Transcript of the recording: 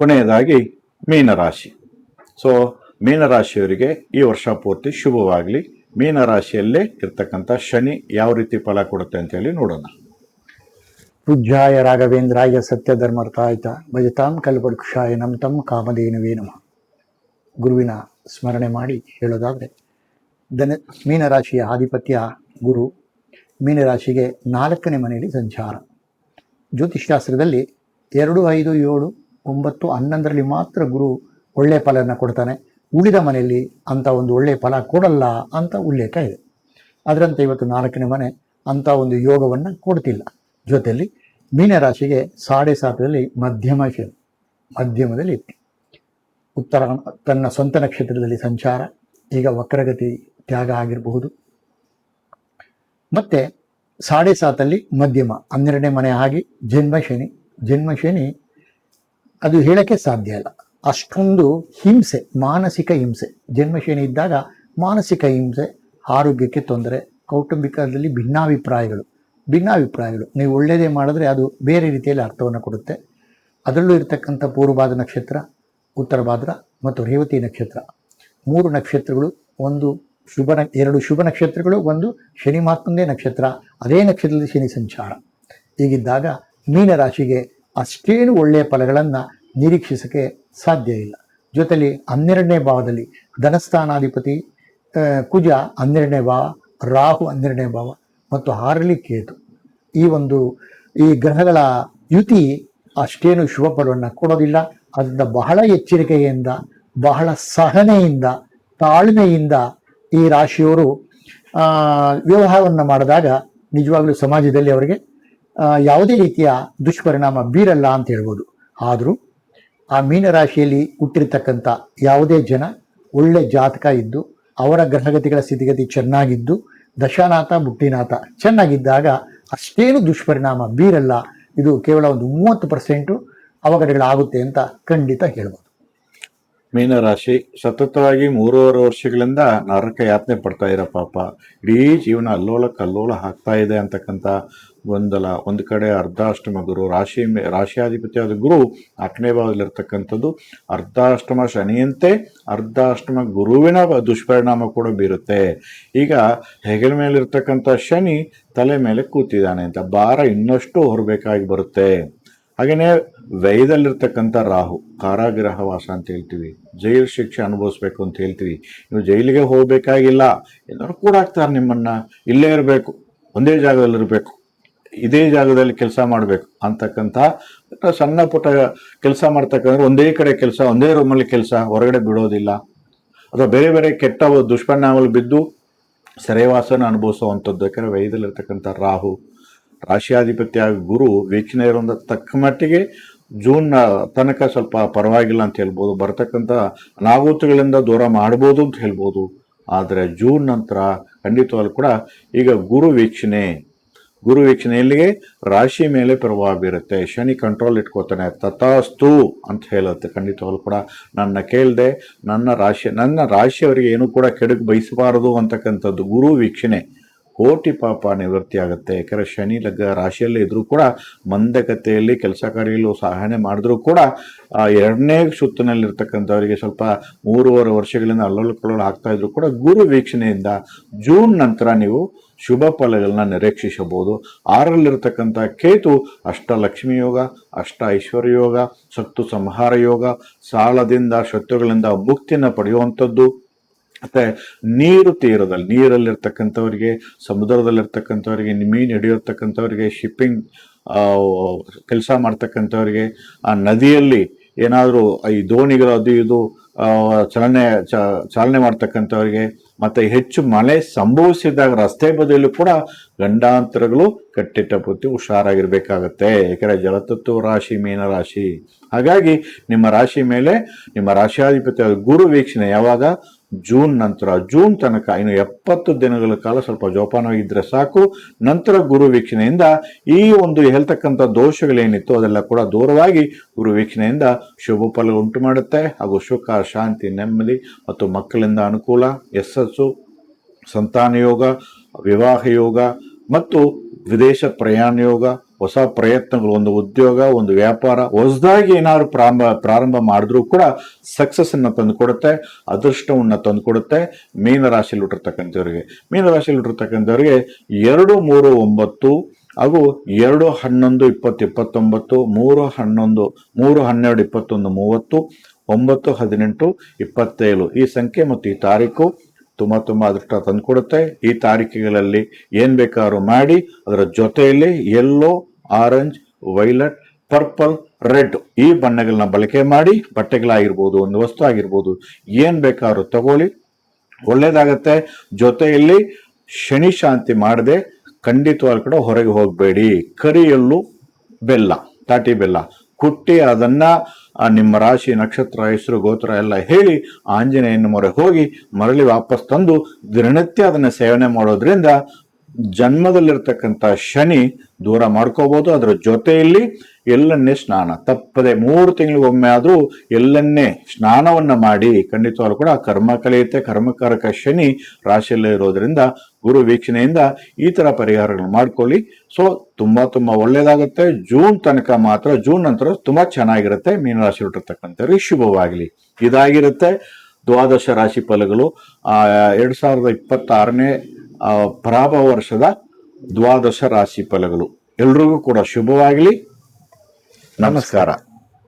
ಕೊನೆಯದಾಗಿ ಮೀನರಾಶಿ. ಸೊ ಮೀನರಾಶಿಯವರಿಗೆ ಈ ವರ್ಷ ಪೂರ್ತಿ ಶುಭವಾಗಲಿ. ಮೀನರಾಶಿಯಲ್ಲೇ ಇರ್ತಕ್ಕಂಥ ಶನಿ ಯಾವ ರೀತಿ ಫಲ ಕೊಡುತ್ತೆ ಅಂತೇಳಿ ನೋಡೋಣ. ಪೂಜ್ಯಾಯ ರಾಘವೇಂದ್ರಾಯ ಸತ್ಯಧರ್ಮರ್ಥಾಯ ಭಜತಾಂ ಕಲ್ಪವೃಕ್ಷಾಯ ನಮಃ ಕಾಮಧೇನವೇ ನಮಃ. ಗುರುವಿನ ಸ್ಮರಣೆ ಮಾಡಿ ಹೇಳೋದಾದರೆ, ಮೀನರಾಶಿಯ ಆಧಿಪತ್ಯ ಗುರು. ಮೀನರಾಶಿಗೆ 4ನೇ ಮನೆಯಲ್ಲಿ ಸಂಚಾರ. ಜ್ಯೋತಿಷ್ಶಾಸ್ತ್ರದಲ್ಲಿ 2, 5, 7, 9, 11ರಲ್ಲಿ ಮಾತ್ರ ಗುರು ಒಳ್ಳೆಯ ಫಲನ ಕೊಡ್ತಾನೆ. ಉಳಿದ ಮನೆಯಲ್ಲಿ ಅಂಥ ಒಂದು ಒಳ್ಳೆಯ ಫಲ ಕೊಡಲ್ಲ ಅಂತ ಉಲ್ಲೇಖ ಇದೆ. ಅದರಂತೆ ಇವತ್ತು 4ನೇ ಮನೆ ಅಂಥ ಒಂದು ಯೋಗವನ್ನು ಕೊಡ್ತಿಲ್ಲ. ಜೊತೆಯಲ್ಲಿ ಮೀನರಾಶಿಗೆ 7.5ರಲ್ಲಿ ಮಧ್ಯಮದಲ್ಲಿ ಉತ್ತರ ತನ್ನ ಸ್ವಂತ ನಕ್ಷತ್ರದಲ್ಲಿ ಸಂಚಾರ. ಈಗ ವಕ್ರಗತಿ ತ್ಯಾಗ ಆಗಿರಬಹುದು. ಮತ್ತು 7.5ಅಲ್ಲಿ ಮಧ್ಯಮ 12ನೇ ಮನೆ ಆಗಿ ಜನ್ಮಶನಿ ಅದು ಹೇಳೋಕ್ಕೆ ಸಾಧ್ಯ ಇಲ್ಲ. ಅಷ್ಟೊಂದು ಹಿಂಸೆ, ಮಾನಸಿಕ ಹಿಂಸೆ. ಜನ್ಮಶನಿ ಇದ್ದಾಗ ಮಾನಸಿಕ ಹಿಂಸೆ, ಆರೋಗ್ಯಕ್ಕೆ ತೊಂದರೆ, ಕೌಟುಂಬಿಕದಲ್ಲಿ ಭಿನ್ನಾಭಿಪ್ರಾಯಗಳು. ನೀವು ಒಳ್ಳೆಯದೇ ಮಾಡಿದ್ರೆ ಅದು ಬೇರೆ ರೀತಿಯಲ್ಲಿ ಅರ್ಥವನ್ನು ಕೊಡುತ್ತೆ. ಅದರಲ್ಲೂ ಇರತಕ್ಕಂಥ ಪೂರ್ವಭಾದ್ರ ನಕ್ಷತ್ರ, ಉತ್ತರ ಭಾದ್ರ ಮತ್ತು ರೇವತಿ ನಕ್ಷತ್ರ, 3 ನಕ್ಷತ್ರಗಳು, 2 ಶುಭ ನಕ್ಷತ್ರಗಳು, 1 ಶನಿ ಮಹಾತ್ಮಂದೇ ನಕ್ಷತ್ರ. ಅದೇ ನಕ್ಷತ್ರದಲ್ಲಿ ಶನಿ ಸಂಚಾರ. ಹೀಗಿದ್ದಾಗ ಮೀನರಾಶಿಗೆ ಅಷ್ಟೇನು ಒಳ್ಳೆಯ ಫಲಗಳನ್ನು ನಿರೀಕ್ಷಿಸೋಕ್ಕೆ ಸಾಧ್ಯ ಇಲ್ಲ. ಜೊತೆಲಿ 12ನೇ ಭಾವದಲ್ಲಿ ಧನಸ್ಥಾನಾಧಿಪತಿ ಕುಜ 12ನೇ ಭಾವ, ರಾಹು 12ನೇ ಭಾವ ಮತ್ತು 6ರಲ್ಲಿ ಕೇತು. ಈ ಗ್ರಹಗಳ ಯುತಿ ಅಷ್ಟೇನು ಶುಭ ಫಲವನ್ನು ಕೊಡೋದಿಲ್ಲ. ಅದರಿಂದ ಬಹಳ ಎಚ್ಚರಿಕೆಯಿಂದ, ಬಹಳ ಸಹನೆಯಿಂದ, ತಾಳ್ಮೆಯಿಂದ ಈ ರಾಶಿಯವರು ವ್ಯವಹಾರವನ್ನು ಮಾಡಿದಾಗ ನಿಜವಾಗ್ಲೂ ಸಮಾಜದಲ್ಲಿ ಅವರಿಗೆ ಯಾವುದೇ ರೀತಿಯ ದುಷ್ಪರಿಣಾಮ ಬೀರಲ್ಲ ಅಂತ ಹೇಳ್ಬೋದು. ಆದರೂ ಆ ಮೀನರಾಶಿಯಲ್ಲಿ ಹುಟ್ಟಿರ್ತಕ್ಕಂಥ ಯಾವುದೇ ಜನ ಒಳ್ಳೆ ಜಾತಕ ಇದ್ದು, ಅವರ ಗ್ರಹಗತಿಗಳ ಸ್ಥಿತಿಗತಿ ಚೆನ್ನಾಗಿದ್ದು, ದಶಾನಾಥ ಬುಟ್ಟಿನಾಥ ಚೆನ್ನಾಗಿದ್ದಾಗ ಅಷ್ಟೇನು ದುಷ್ಪರಿಣಾಮ ಬೀರಲ್ಲ. ಇದು ಕೇವಲ ಒಂದು 30% ಅವಘಡಗಳಾಗುತ್ತೆ ಅಂತ ಖಂಡಿತ ಹೇಳ್ಬೋದು. ಮೀನರಾಶಿ ಸತತವಾಗಿ 3.5 ವರ್ಷಗಳಿಂದ ನರಕ ಯಾತನೆ ಪಡ್ತಾ ಇರೋ ಪಾಪ. ಇಡೀ ಜೀವನ ಕಲ್ಲೋಲ ಆಗ್ತಾ ಇದೆ ಅಂತಕ್ಕಂಥ ಗೊಂದಲ. ಒಂದು ಕಡೆ ಅರ್ಧಾಷ್ಟಮ ಗುರು, ರಾಶಿಯಾಧಿಪತಿಯಾದ ಗುರು 4ನೇ ಭಾವದಲ್ಲಿರ್ತಕ್ಕಂಥದ್ದು. ಅರ್ಧಾಷ್ಟಮ ಶನಿಯಂತೆ ಅರ್ಧಾಷ್ಟಮ ಗುರುವಿನ ದುಷ್ಪರಿಣಾಮ ಕೂಡ ಬೀರುತ್ತೆ. ಈಗ ಹೆಗಲ ಮೇಲಿರ್ತಕ್ಕಂಥ ಶನಿ ತಲೆ ಮೇಲೆ ಕೂತಿದ್ದಾನೆ ಅಂತ ಭಾರ ಇನ್ನಷ್ಟು ಹೊರಬೇಕಾಗಿ ಬರುತ್ತೆ. ಹಾಗೆಯೇ ವ್ಯಯದಲ್ಲಿರ್ತಕ್ಕಂಥ ರಾಹು ಕಾರಾಗೃಹ ವಾಸ ಅಂತ ಹೇಳ್ತೀವಿ, ಜೈಲು ಶಿಕ್ಷೆ ಅನುಭವಿಸ್ಬೇಕು ಅಂತ ಹೇಳ್ತೀವಿ. ನೀವು ಜೈಲಿಗೆ ಹೋಗಬೇಕಾಗಿಲ್ಲ, ಏನಾದ್ರು ಕೂಡ ಹಾಕ್ತಾರೆ ನಿಮ್ಮನ್ನು. ಇಲ್ಲೇ ಇರಬೇಕು, ಒಂದೇ ಜಾಗದಲ್ಲಿರಬೇಕು, ಇದೇ ಜಾಗದಲ್ಲಿ ಕೆಲಸ ಮಾಡಬೇಕು ಅಂತಕ್ಕಂಥ ಸಣ್ಣ ಪುಟ್ಟ ಕೆಲಸ ಮಾಡ್ತಕ್ಕಂದ್ರೆ ಒಂದೇ ಕಡೆ ಕೆಲಸ, ಒಂದೇ ರೂಮಲ್ಲಿ ಕೆಲಸ, ಹೊರಗಡೆ ಬಿಡೋದಿಲ್ಲ. ಅಥವಾ ಬೇರೆ ಬೇರೆ ಕೆಟ್ಟ ದುಷ್ಪರಿಣಾಮಗಳು ಬಿದ್ದು ಸೆರೆವಾಸನ ಅನುಭವಿಸುವಂಥದ್ದು. ಯಾಕಂದರೆ ವ್ಯಯದಲ್ಲಿರ್ತಕ್ಕಂಥ ರಾಹು, ರಾಶಿಯಾಧಿಪತ್ಯ ಗುರು ವೀಕ್ಷಣೆ ಇರೋದ ತಕ್ಕ ಮಟ್ಟಿಗೆ ಜೂನ್ ತನಕ ಸ್ವಲ್ಪ ಪರವಾಗಿಲ್ಲ ಅಂತ ಹೇಳ್ಬೋದು. ಬರ್ತಕ್ಕಂಥ ಅನಾಹುತಗಳಿಂದ ದೂರ ಮಾಡ್ಬೋದು ಅಂತ ಹೇಳ್ಬೋದು. ಆದರೆ ಜೂನ್ ನಂತರ ಖಂಡಿತವಾಗ್ಲೂ ಕೂಡ ಈಗ ಗುರು ವೀಕ್ಷಣೆಯಲ್ಲಿಗೆ ರಾಶಿ ಮೇಲೆ ಪ್ರಭಾವ ಬೀರುತ್ತೆ. ಶನಿ ಕಂಟ್ರೋಲ್ ಇಟ್ಕೋತಾನೆ. ತಥಾಸ್ತು ಅಂತ ಹೇಳುತ್ತೆ. ಖಂಡಿತವಾಗ್ಲೂ ಕೂಡ ನನ್ನ ರಾಶಿಯವರಿಗೆ ಏನು ಕೂಡ ಕೆಡುಕು ಬಯಸಬಾರದು ಅಂತಕ್ಕಂಥದ್ದು ಗುರು ವೀಕ್ಷಣೆ. ಕೋಟಿ ಪಾಪ ನಿವೃತ್ತಿ ಆಗುತ್ತೆ. ಯಾಕಂದರೆ ಶನಿ ರಾಶಿಯಲ್ಲೇ ಇದ್ರೂ ಕೂಡ ಮಂದಗತಿಯಲ್ಲಿ ಕೆಲಸ ಕಾರ್ಯಗಳು ಸಹಾಯ ಮಾಡಿದ್ರೂ ಕೂಡ 2ನೇ ಸುತ್ತಿನಲ್ಲಿರ್ತಕ್ಕಂಥವರಿಗೆ ಸ್ವಲ್ಪ 3.5 ವರ್ಷಗಳಿಂದ ಅಲ್ಲೊಳ್ಕೊಳ್ಳಲು ಆಗ್ತಾ ಇದ್ರು ಕೂಡ ಗುರು ವೀಕ್ಷಣೆಯಿಂದ ಜೂನ್ ನಂತರ ನೀವು ಶುಭ ಫಲಗಳನ್ನ ನಿರೀಕ್ಷಿಸಬಹುದು. 6ರಲ್ಲಿರ್ತಕ್ಕಂಥ ಕೇತು ಅಷ್ಟಲಕ್ಷ್ಮಿ ಯೋಗ, ಅಷ್ಟ ಐಶ್ವರ್ಯ ಯೋಗ, ಸತ್ತು ಸಂಹಾರ ಯೋಗ, ಸಾಲದಿಂದ ಶತ್ರುಗಳಿಂದ ಮುಕ್ತಿನ ಪಡೆಯುವಂಥದ್ದು. ಮತ್ತು ನೀರಲ್ಲಿರ್ತಕ್ಕಂಥವ್ರಿಗೆ, ಸಮುದ್ರದಲ್ಲಿರ್ತಕ್ಕಂಥವ್ರಿಗೆ, ಮೀನು ಹಿಡಿಯೋರ್ತಕ್ಕಂಥವ್ರಿಗೆ, ಶಿಪ್ಪಿಂಗ್ ಕೆಲಸ ಮಾಡ್ತಕ್ಕಂಥವ್ರಿಗೆ, ಆ ನದಿಯಲ್ಲಿ ಏನಾದರೂ ಈ ದೋಣಿಗಳು ಅದು ಇದು ಚಾಲನೆ ಮಾಡ್ತಕ್ಕಂಥವ್ರಿಗೆ, ಮತ್ತು ಹೆಚ್ಚು ಮಳೆ ಸಂಭವಿಸಿದಾಗ ರಸ್ತೆ ಬದಿಯಲ್ಲೂ ಕೂಡ ಗಂಡಾಂತರಗಳು ಕಟ್ಟಿಟ್ಟ ಬುತ್ತಿ ಹುಷಾರಾಗಿರ್ಬೇಕಾಗತ್ತೆ. ಯಾಕಂದರೆ ಜಲತತ್ವ ರಾಶಿ ಮೀನರಾಶಿ. ಹಾಗಾಗಿ ನಿಮ್ಮ ರಾಶಿ ಮೇಲೆ ನಿಮ್ಮ ರಾಶಿಯಾಧಿಪತಿ ಗುರು ವೀಕ್ಷಣೆ ಯಾವಾಗ? ಜೂನ್ ನಂತರ. ಜೂನ್ ತನಕ ಇನ್ನು 70 ದಿನಗಳ ಕಾಲ ಸ್ವಲ್ಪ ಜೋಪಾನವಾಗಿದ್ದರೆ ಸಾಕು. ನಂತರ ಗುರು ವೀಕ್ಷಣೆಯಿಂದ ಈ ಒಂದು ಹೇಳ್ತಕ್ಕಂಥ ದೋಷಗಳೇನಿತ್ತು ಅದೆಲ್ಲ ಕೂಡ ದೂರವಾಗಿ ಗುರು ವೀಕ್ಷಣೆಯಿಂದ ಶುಭ ಫಲ ಉಂಟು ಮಾಡುತ್ತೆ. ಹಾಗೂ ಸುಖ, ಶಾಂತಿ, ನೆಮ್ಮದಿ ಮತ್ತು ಮಕ್ಕಳಿಂದ ಅನುಕೂಲ, ಯಶಸ್ಸು, ಸಂತಾನ ಯೋಗ, ವಿವಾಹ ಯೋಗ ಮತ್ತು ವಿದೇಶ ಪ್ರಯಾಣ ಯೋಗ, ಹೊಸ ಪ್ರಯತ್ನಗಳು, ಒಂದು ಉದ್ಯೋಗ, ಒಂದು ವ್ಯಾಪಾರ, ಹೊಸದಾಗಿ ಏನಾದ್ರು ಪ್ರಾರಂಭ ಮಾಡಿದ್ರೂ ಕೂಡ ಸಕ್ಸಸ್ ಅನ್ನ ತಂದು ಕೊಡುತ್ತೆ, ಅದೃಷ್ಟವನ್ನ ತಂದು ಕೊಡುತ್ತೆ. ಮೀನರಾಶಿಯಲ್ಲಿ ಹುಟ್ಟಿರ್ತಕ್ಕಂಥವ್ರಿಗೆ 2, 3, 9 ಹಾಗೂ 2, 11, 20, 29, 3, 11, 3, 12, 21, 30, 9, 18, 27 ಈ ಸಂಖ್ಯೆ ಮತ್ತು ಈ ತಾರೀಕು ತುಂಬಾ ಅದೃಷ್ಟ ತಂದುಕೊಡುತ್ತೆ. ಈ ತಾರೀಕುಗಳಲ್ಲಿ ಏನ್ ಬೇಕಾದ್ರೂ ಮಾಡಿ, ಅದರ ಜೊತೆಯಲ್ಲಿ yellow, orange, violet, purple, red ಈ ಬಣ್ಣಗಳನ್ನ ಬಳಕೆ ಮಾಡಿ, ಬಟ್ಟೆಗಳಾಗಿರ್ಬೋದು, ಒಂದು ವಸ್ತು ಆಗಿರ್ಬೋದು, ಏನ್ ಬೇಕಾದ್ರೂ ತಗೊಳ್ಳಿ, ಒಳ್ಳೇದಾಗತ್ತೆ. ಜೊತೆಯಲ್ಲಿ ಶನಿ ಶಾಂತಿ ಮಾಡದೆ ಖಂಡಿತವಾಗ್ಲೂ ಕೂಡ ಹೊರಗೆ ಹೋಗಬೇಡಿ. ಕರಿಯಲ್ಲು ಬೆಲ್ಲ, ತಾಟಿ ಬೆಲ್ಲ ಕುಟ್ಟಿ ಅದನ್ನ ನಿಮ್ಮ ರಾಶಿ, ನಕ್ಷತ್ರ, ಹೆಸರು, ಗೋತ್ರ ಎಲ್ಲ ಹೇಳಿ ಆಂಜನೇಯನ ಮೊರೆ ಹೋಗಿ ಮರಳಿ ವಾಪಸ್ ತಂದು ದಿನನಿತ್ಯ ಅದನ್ನ ಸೇವನೆ ಮಾಡೋದ್ರಿಂದ ಜನ್ಮದಲ್ಲಿರ್ತಕ್ಕಂಥ ಶನಿ ದೂರ ಮಾಡ್ಕೋಬಹುದು. ಅದರ ಜೊತೆಯಲ್ಲಿ ಎಳ್ಳೆಣ್ಣೆ ಸ್ನಾನ ತಪ್ಪದೆ 3 ತಿಂಗಳಿಗೊಮ್ಮೆ ಆದ್ರೂ ಎಳ್ಳೆಣ್ಣೆ ಸ್ನಾನವನ್ನ ಮಾಡಿ ಖಂಡಿತವಾಗ್ಲೂ ಕೂಡ ಕರ್ಮ ಕಳೆಯುತ್ತೆ. ಕರ್ಮಕಾರಕ ಶನಿ ರಾಶಿಯಲ್ಲೇ ಇರೋದ್ರಿಂದ ಗುರು ವೀಕ್ಷಣೆಯಿಂದ ಈ ತರ ಪರಿಹಾರಗಳನ್ನು ಮಾಡ್ಕೊಳ್ಳಿ. ಸೊ ತುಂಬಾ ಒಳ್ಳೇದಾಗುತ್ತೆ. ಜೂನ್ ತನಕ ಮಾತ್ರ, ಜೂನ್ ನಂತರ ತುಂಬಾ ಚೆನ್ನಾಗಿರುತ್ತೆ. ಮೀನರಾಶಿ ಹುಟ್ಟಿರ್ತಕ್ಕಂಥವ್ರಿಗೆ ಶುಭವಾಗಲಿ. ಇದಾಗಿರುತ್ತೆ ದ್ವಾದಶ ರಾಶಿ ಫಲಗಳು 2026ನೇ ಪ್ರಾರಂಭ ವರ್ಷದ ದ್ವಾದಶ ರಾಶಿ ಫಲಗಳು. ಎಲ್ರಿಗೂ ಕೂಡ ಶುಭವಾಗಲಿ. ನಮಸ್ಕಾರ.